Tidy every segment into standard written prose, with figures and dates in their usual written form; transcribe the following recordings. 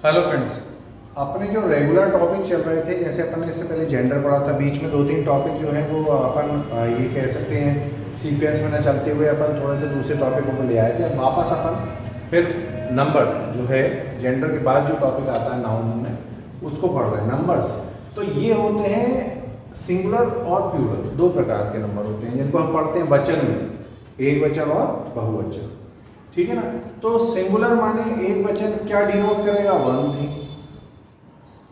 Hello friends, अपने जो regular topic चल रहे थे, जैसे अपन ने इससे पहले जेंडर पढ़ा था, बीच में 2-3 टॉपिक जो है वो अपन ये कह सकते हैं सीक्वेंस में न चलते हुए अपन थोड़े से दूसरे टॉपिकों को ले आए थे। अब वापस अपन फिर नंबर जो है जेंडर के बाद जो टॉपिक आता है नाउन में, उसको पढ़ रहे हैं। नंबर्स तो ये होते हैं सिंगुलर और प्लूरल, दो प्रकार के नंबर होते हैं जिनको हम पढ़ते हैं वचन में, एक वचन और बहुवचन। ठीक है ना। तो सिंगुलर माने एक वचन क्या डिनोट करेगा? One thing.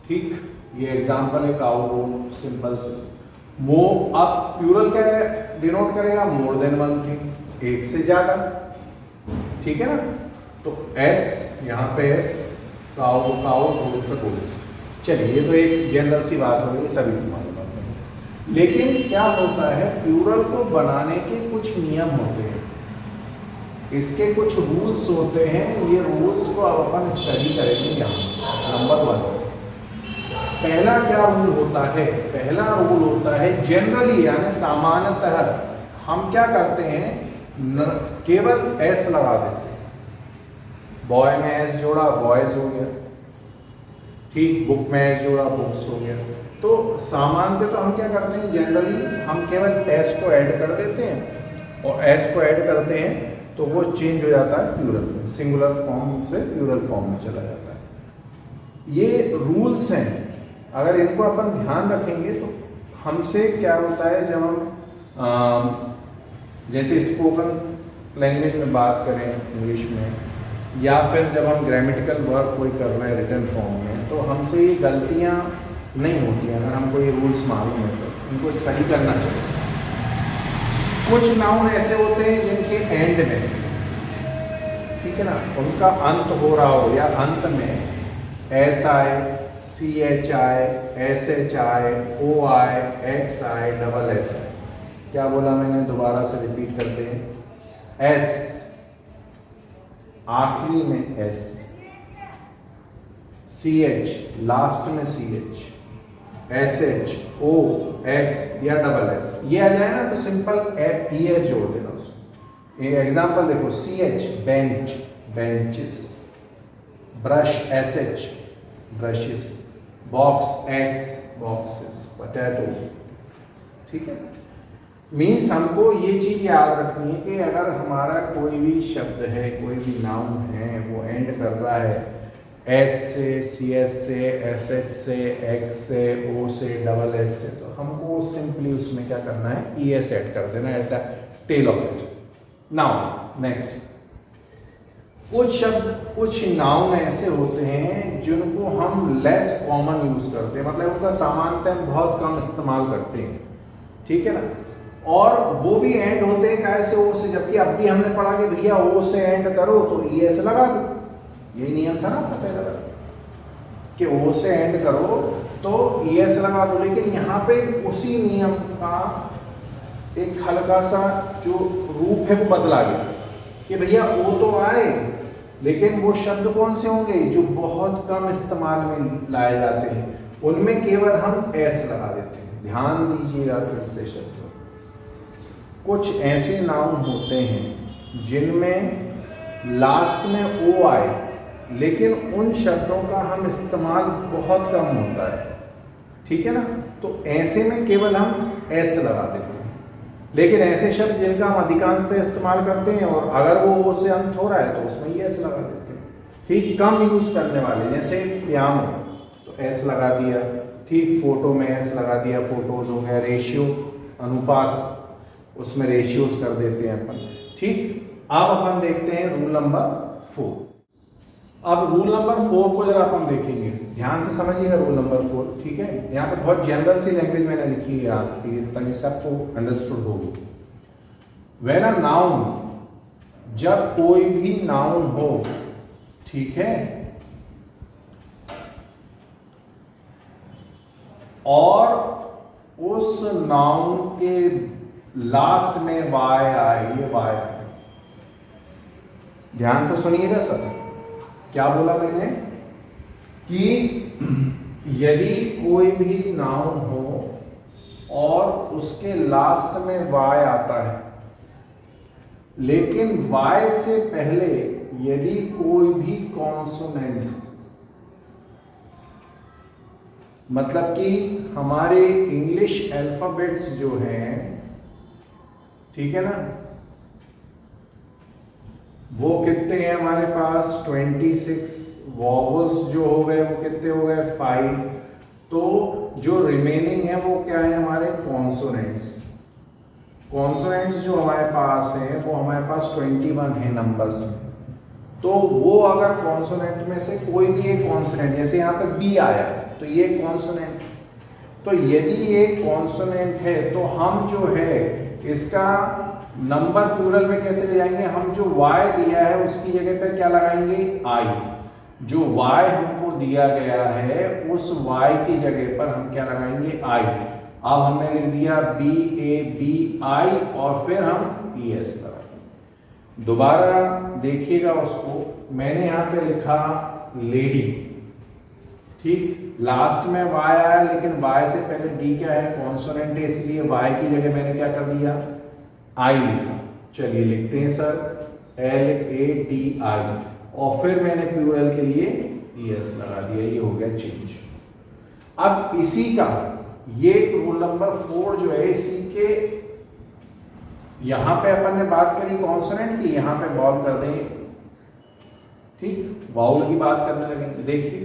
ठीक, ये एग्जांपल है काउ, सिंपल से। वो अब प्लूरल क्या डिनोट करेगा? मोर देन वन थिंग, एक से ज्यादा। ठीक है ना। तो एस, यहाँ पे एस, काउ काउ, गोल्स। चलिए, ये तो एक जनरल सी बात हो गई, सभी को मालूम है। लेकिन क्या होता है, प्लूरल को बनाने के कुछ नियम होते हैं, इसके कुछ रूल्स होते हैं। ये रूल्स को अब अपन स्टडी करेंगे यहाँ से, नंबर 1 से। पहला क्या रूल होता है? पहला रूल होता है जनरली, यानी सामान्यतः हम क्या करते हैं, केवल एस लगा देते हैं। बॉय में एस जोड़ा, बॉयज हो गया। ठीक, बुक में एस जोड़ा, बुक्स हो गया। तो सामान्यतः तो हम क्या करते हैं, जनरली हम केवल एस को ऐड कर देते हैं, और एस को ऐड करते हैं तो वो चेंज हो जाता है प्लूरल में, सिंगुलर फॉर्म से प्लूरल फॉर्म में चला जाता है। ये रूल्स हैं, अगर इनको अपन ध्यान रखेंगे तो हमसे क्या होता है, जब हम जैसे स्पोकन लैंग्वेज में बात करें इंग्लिश में, या फिर जब हम ग्रामेटिकल वर्क कोई कर रहे हैं रिटन फॉर्म में, तो हमसे ये गलतियाँ नहीं होती हैं। अगर हमको ये रूल्स मालूम है तो इनको स्टडी करना चाहिए। कुछ नाउन ऐसे होते हैं जिनके एंड में, ठीक है ना, उनका अंत हो रहा हो, या अंत में S I, C H I, S H I, O I, X I, double S I. क्या बोला मैंने? दोबारा से रिपीट करते हैं। एस, आखिरी में एस, सी एच, लास्ट में सी एच, एस एच, ओ, एक्स या डबल एस, ये आ जाए ना तो सिंपल ई एस जोड़ देना उसमें। एग्जाम्पल देखो, C H bench, benches, brush S H, brushes, box X, boxes, potato. ठीक है। मीन्स हमको ये चीज याद रखनी है कि अगर हमारा कोई भी शब्द है, कोई भी नाउन है, वो एंड कर रहा है एस से, सी एस से, एस एच से, एक्स से, ओ से, डबल एस से, तो हमको सिंपली उसमें क्या करना है, ई एस ऐड कर देना at the tail of it. Now next, कुछ शब्द, कुछ नाउन ऐसे होते हैं जिनको हम लेस कॉमन यूज करते हैं, मतलब उनका सामान्यतः बहुत कम इस्तेमाल करते हैं। ठीक है ना। और वो भी एंड होते हैं कैसे? ओ से, जबकि अब भी हमने पढ़ा कि भैया ओ से एंड करो तो ई एस लगा दो। यही नियम था ना आपका पहले वाला, कि ओ से एंड करो तो ई एस लगा दो। लेकिन यहाँ पे उसी नियम का एक हल्का सा जो रूप है वो बदला गया, कि भैया ओ तो आए, लेकिन वो शब्द कौन से होंगे जो बहुत कम इस्तेमाल में लाए जाते हैं, उनमें केवल हम एस लगा देते हैं। ध्यान दीजिएगा फिर से शब्द, कुछ ऐसे नाउन होते हैं जिनमें लास्ट में ओ आए, लेकिन उन शब्दों का हम इस्तेमाल बहुत कम होता है। ठीक है ना। तो ऐसे में केवल हम एस लगा देते हैं। लेकिन ऐसे शब्द जिनका हम अधिकांशतः इस्तेमाल करते हैं और अगर वो ओ से अंत हो रहा है तो उसमें ही एस लगा देते हैं। ठीक, कम यूज करने वाले, जैसे पियानो तो एस लगा दिया। ठीक, फोटो में एस लगा दिया, फोटोज हो गया। रेशियो, अनुपात, उसमें रेशियोज कर देते हैं अपन। ठीक, अब अपन देखते हैं रूल नंबर 4। अब रूल नंबर 4 को जरा अपन देखेंगे, ध्यान से समझिएगा रूल नंबर 4। ठीक है। यहाँ पे बहुत जनरल सी लैंग्वेज मैंने लिखी है आपकी, ताकि सबको अंडरस्टूड हो। व्हेन अ नाउन, जब कोई भी नाउन हो, ठीक है, और उस नाउन के लास्ट में वाई आए, ये वाई आए, ध्यान से सुनिएगा सब। क्या बोला मैंने कि यदि कोई भी नाउन हो और उसके लास्ट में वाई आता है, लेकिन वाई से पहले यदि कोई भी कॉन्सोनेंट मतलब कि हमारे इंग्लिश अल्फाबेट्स जो हैं, ठीक है ना, वो कितने हैं हमारे पास 26। वॉवल्स जो हो गए वो कितने हो गए 5। तो जो रिमेनिंग है वो क्या है हमारे कॉन्सोनेंट्स। कॉन्सोनेंट्स जो हमारे पास हैं वो हमारे पास 21 है नंबर्स में। तो वो अगर कॉन्सोनेंट में से कोई भी एक कॉन्सोनेंट, जैसे यहाँ पे बी आया तो ये कॉन्सोनेंट, तो यदि ये कॉन्सोनेंट है तो हम जो है इसका नंबर प्लूरल में कैसे ले जाएंगे, हम जो y दिया है उसकी जगह पे क्या लगाएंगे I। जो y हमको दिया गया है उस y की जगह पर हम क्या लगाएंगे I। अब हमने लिख दिया BABI और फिर हम ES लगाएंगे। दोबारा देखिएगा उसको, मैंने यहाँ पे लिखा लेडी, ठीक, लास्ट में y आया लेकिन y से पहले D क्या है कॉन्सोनेंट है, इसलिए y की जगह मैंने क्या कर दिया I लिखा। चलिए लिखते हैं सर LADI और फिर मैंने प्लूरल के लिए ES लगा दिया, ये हो गया चेंज। अब इसी का ये रूल नंबर 4 जो है, इसी के यहां पे अपन ने बात करी कॉन्सोनेंट की, यहां पे वाउल कर देंगे, ठीक, वाउल की बात करने लगेंगे। देखिए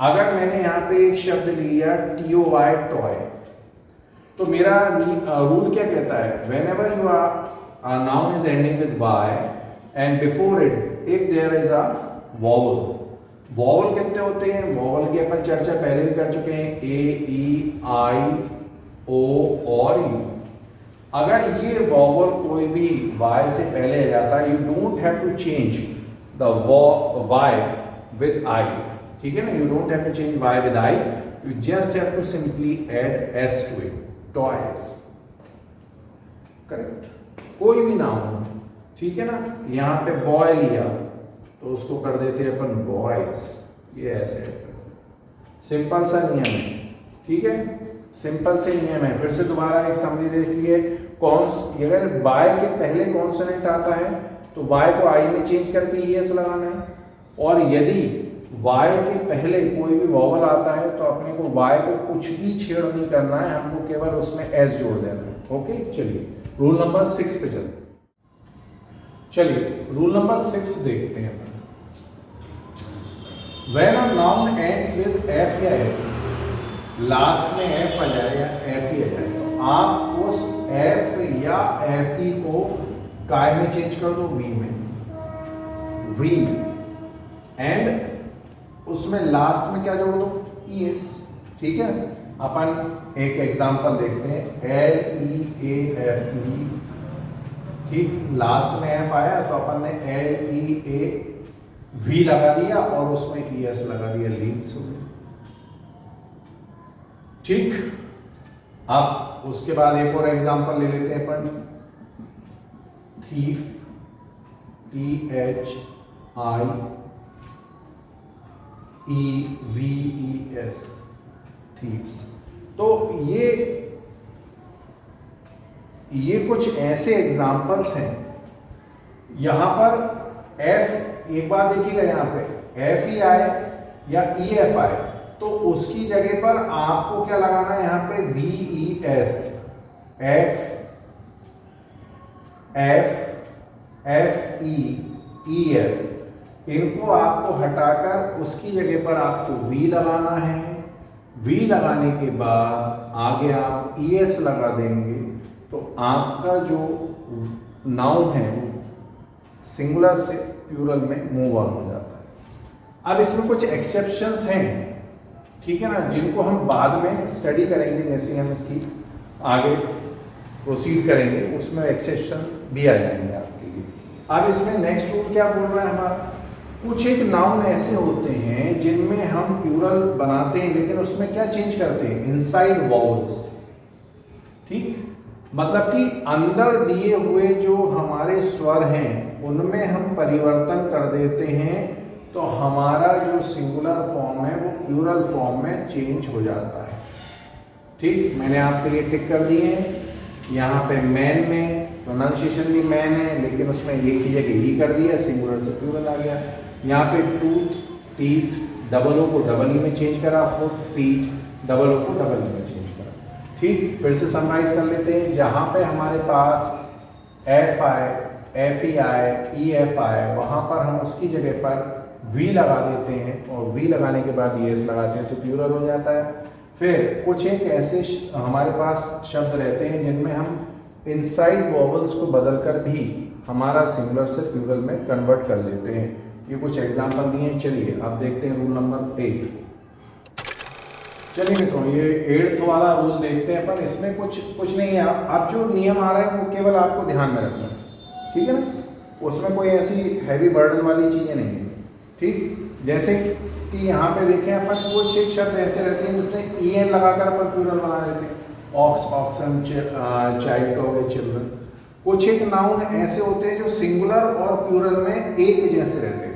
अगर मैंने यहाँ पे एक शब्द लिया TOY टॉय, तो मेरा रूल क्या कहता है, whenever you are a noun is ending with y and before it if there is a vowel, vowel कितने होते हैं, vowel की अपन चर्चा पहले भी कर चुके हैं, A E I O और U। अगर ये vowel कोई भी y से पहले आ जाता है, you don't have to change the y with I, ठीक है ना, you don't have to change y with I, you just have to simply add s to it, toys, correct, कोई भी नाम, ठीक है ना। यहाँ पे बॉय लिया तो उसको कर देते हैं अपन बॉयज, ये ऐसे सिंपल सा नियम है, ठीक है, सिंपल से नियम है। फिर से दोबारा एक समरी देखिए, अगर बाय के पहले कॉन्सोनेंट आता है तो y को I में चेंज करके ES लगाना है, और यदि y के पहले कोई भी वॉवल आता है तो अपने को y को कुछ भी छेड़ नहीं करना है, हमको केवल उसमें s जोड़ देना है। ओके, चलिए रूल नंबर 6 पे चलते हैं। चलिए रूल नंबर 6 देखते हैं। When a noun ends with f या f, लास्ट में f आ जाए या f ही आ जाए, तो आप उस f या f ही को काय में चेंज कर दो, v में, v में, एंड उसमें लास्ट में क्या जोड़ दो, ES, ठीक है। अपन एक एग्जांपल देखते हैं, LEAF, ठीक, लास्ट में F आया तो अपन ने LEAV लगा दिया और उसमें ES लगा दिया, लीव्स हो गई, ठीक। अब उसके बाद एक और एग्जांपल ले लेते हैं अपन, थीफ, THIEVES, थीव्स। तो ये कुछ ऐसे एग्जाम्पल्स हैं। यहां पर F, एक बार देखिएगा, यहाँ पे F ही आए या EF आए तो उसकी जगह पर आपको क्या लगाना है, यहाँ पे VES, FEEF, इनको आपको हटाकर उसकी जगह पर आपको V लगाना है। V लगाने के बाद आगे आप ES लगा देंगे तो आपका जो नाउन है सिंगुलर से प्लूरल में मूव ऑन हो जाता है। अब इसमें कुछ एक्सेप्शंस हैं, ठीक है ना, जिनको हम बाद में स्टडी करेंगे, जैसे हम इसकी आगे प्रोसीड करेंगे उसमें एक्सेप्शन भी आ जाएंगे आपके लिए। अब इसमें नेक्स्ट रूल क्या बोल रहा है हमारा, कुछ एक नाउन ऐसे होते हैं जिनमें हम प्लूरल बनाते हैं लेकिन उसमें क्या चेंज करते हैं, इनसाइड वॉवल्स, ठीक, मतलब कि अंदर दिए हुए जो हमारे स्वर हैं उनमें हम परिवर्तन कर देते हैं तो हमारा जो सिंगुलर फॉर्म है वो प्लूरल फॉर्म में चेंज हो जाता है, ठीक। मैंने आपके लिए टिक कर दिए हैं। यहाँ पे मैन में प्रोनाउंसिएशन भी मैन है लेकिन उसमें एक ही जगह ही कर दिया, सिंगुलर से प्लूरल आ गया। यहाँ पे टूथ, टीथ, डबल ओ को डबल ई में चेंज करा, फुट, फीट, डबल ओ को डबल ई में चेंज करा। ठीक, फिर से समराइज कर लेते हैं। जहाँ पे हमारे पास F I, F E I, E F I, वहाँ पर हम उसकी जगह पर वी लगा देते हैं और वी लगाने के बाद एस लगाते हैं तो प्लूरल हो जाता है। फिर कुछ एक ऐसे हमारे पास शब्द रहते हैं जिनमें हम इनसाइड वॉवल्स को बदलकर भी हमारा सिंगुलर से प्लूरल में कन्वर्ट कर लेते हैं। ये कुछ एग्जांपल दिए हैं, चलिए अब देखते हैं रूल नंबर 8। चलिए मित्रों, ये 8th वाला रूल देखते हैं, पर इसमें कुछ नहीं है। अब जो नियम आ रहे हैं वो केवल आपको ध्यान में रखना है, ठीक है ना, उसमें कोई ऐसी हैवी बर्डन वाली चीज़ें नहीं है। ठीक, जैसे कि यहाँ पे देखें अपन कुछ एक शब्द ऐसे रहते हैं जिसमें ई एन लगाकर अपन प्लूरल बना देते हैं, ऑक्स, ऑक्सन, चाइल्ड हो गए, चिल्ड्रन। कुछ एक नाउन ऐसे होते हैं जो सिंगुलर और प्लूरल में एक जैसे रहते हैं।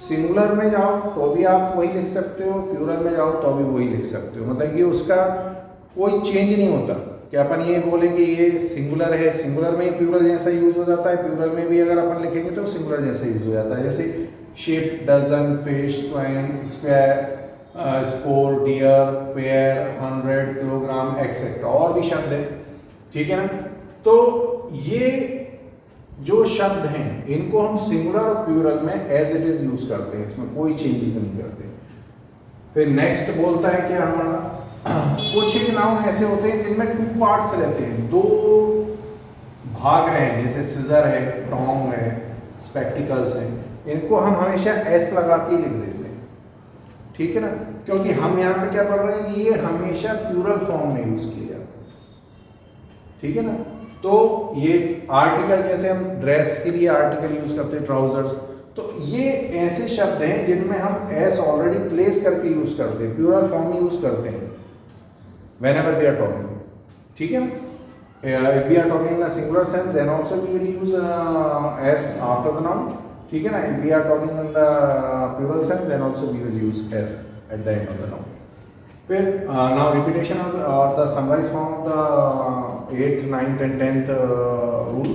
सिंगुलर में जाओ तो भी आप वही लिख सकते हो, प्लूरल में जाओ तो भी वही लिख सकते हो, मतलब ये उसका कोई चेंज नहीं होता कि अपन ये बोलेंगे ये सिंगुलर है, सिंगुलर में ही प्लूरल जैसा यूज हो जाता है, प्लूरल में भी अगर अपन लिखेंगे तो सिंगुलर जैसा यूज हो जाता है। जैसे ship, dozen, fish, swine, square, score, deer, pair, 100, kilogram, etcetera, और भी शब्द हैं, ठीक है ना। तो ये जो शब्द हैं इनको हम सिंगुलर और प्लूरल में एज इट इज यूज करते हैं, इसमें कोई चेंजेस नहीं करते। फिर नेक्स्ट बोलता है क्या हमारा, कुछ एक नाउन ऐसे होते हैं जिनमें 2 पार्ट्स रहते हैं, 2 भाग रहे हैं, जैसे सिजर है, टोंग है, स्पेक्टिकल्स हैं, इनको हम हमेशा एस लगा के लिख देते हैं, ठीक है ना, क्योंकि हम यहाँ पे क्या पढ़ रहे हैं कि ये हमेशा प्लूरल फॉर्म में यूज किए जाते हैं, ठीक है ना। तो ये आर्टिकल, जैसे हम ड्रेस के लिए आर्टिकल यूज करते हैं, ट्राउजर्स, तो ये ऐसे शब्द हैं जिनमें हम एस ऑलरेडी प्लेस करके यूज करते हैं, प्लूरल फॉर्म में यूज करते हैं whenever we are talking, ठीक है ना। If we are talking in a singular sense, then also we will use s after the noun, ठीक है ना। If we are talking in the plural sense, then also we will use s at the end of the noun. फिर now repetition of the summarized form of the 8th, 9th and 10th rule,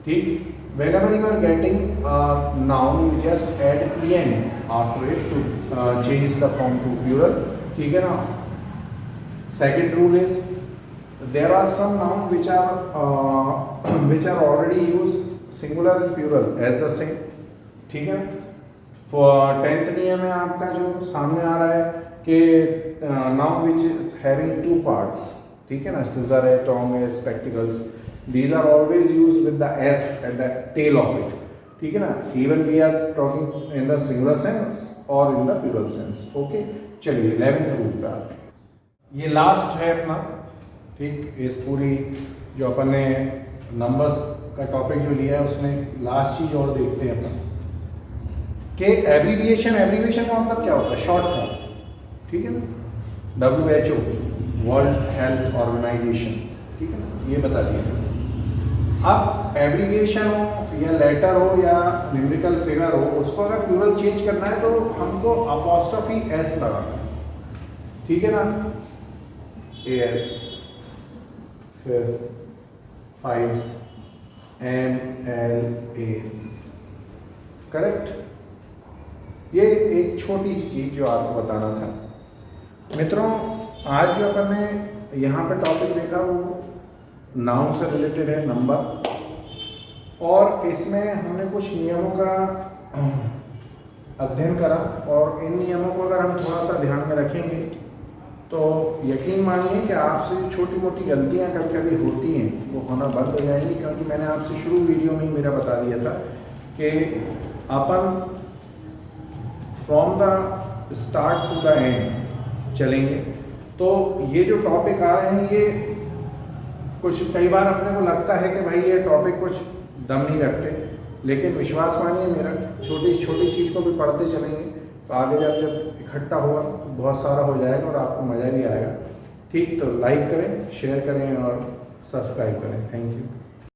ठीक। Whenever you are getting a noun, you just add en after it to change the form to plural, ठीक है ना। Second rule is there are some nouns which are already used singular and plural as the same, ठीक है। For 10th नियम है आपका जो सामने आ रहा है कि noun which is having 2 parts, ठीक है ना, scissor है, tongue है, spectacles, these are always used with the s at the tail of it, ठीक है ना, even we are talking in the singular sense or in the plural sense, okay। चलिए 11th rule पे आते हैं। ये लास्ट है अपना, ठीक, इस पूरी जो अपन ने नंबर्स का टॉपिक जो लिया है उसमें लास्ट चीज और देखते हैं अपन कि एब्रीविएशन का मतलब क्या होता है, शॉर्ट फॉर्म, ठीक है ना, WHO, वर्ल्ड हेल्थ ऑर्गेनाइजेशन, ठीक है ना, ये बता दिया। अब एब्रीविएशन हो या लेटर हो या न्यूमेरिकल फिगर हो, उसको अगर प्लूरल चेंज करना है तो हमको अपॉस्ट्रोफी s लगाना है, ठीक है ना, AS, फिर 5s, MLAs, करेक्ट। ये एक छोटी सी चीज जो आपको बताना था मित्रों। आज जो अपन ने यहाँ पे टॉपिक देखा वो नाउन से रिलेटेड है, नंबर, और इसमें हमने कुछ नियमों का अध्ययन करा, और इन नियमों को अगर हम थोड़ा सा ध्यान में रखेंगे तो यकीन मानिए कि आपसे छोटी मोटी गलतियां कभी कभी होती हैं वो होना बंद हो जाएंगी, क्योंकि मैंने आपसे शुरू वीडियो में ही मेरा बता दिया था कि अपन from the start to the end चलेंगे। तो ये जो टॉपिक आ रहे हैं ये कुछ कई बार अपने को लगता है कि भाई ये टॉपिक कुछ दम नहीं रखते, लेकिन विश्वास मानिए मेरा, छोटी छोटी चीज़ को भी पढ़ते चलेंगे तो आगे जब इकट्ठा होगा तो बहुत सारा हो जाएगा और आपको मज़ा भी आएगा, ठीक। तो लाइक करें, शेयर करें और सब्सक्राइब करें। Thank you.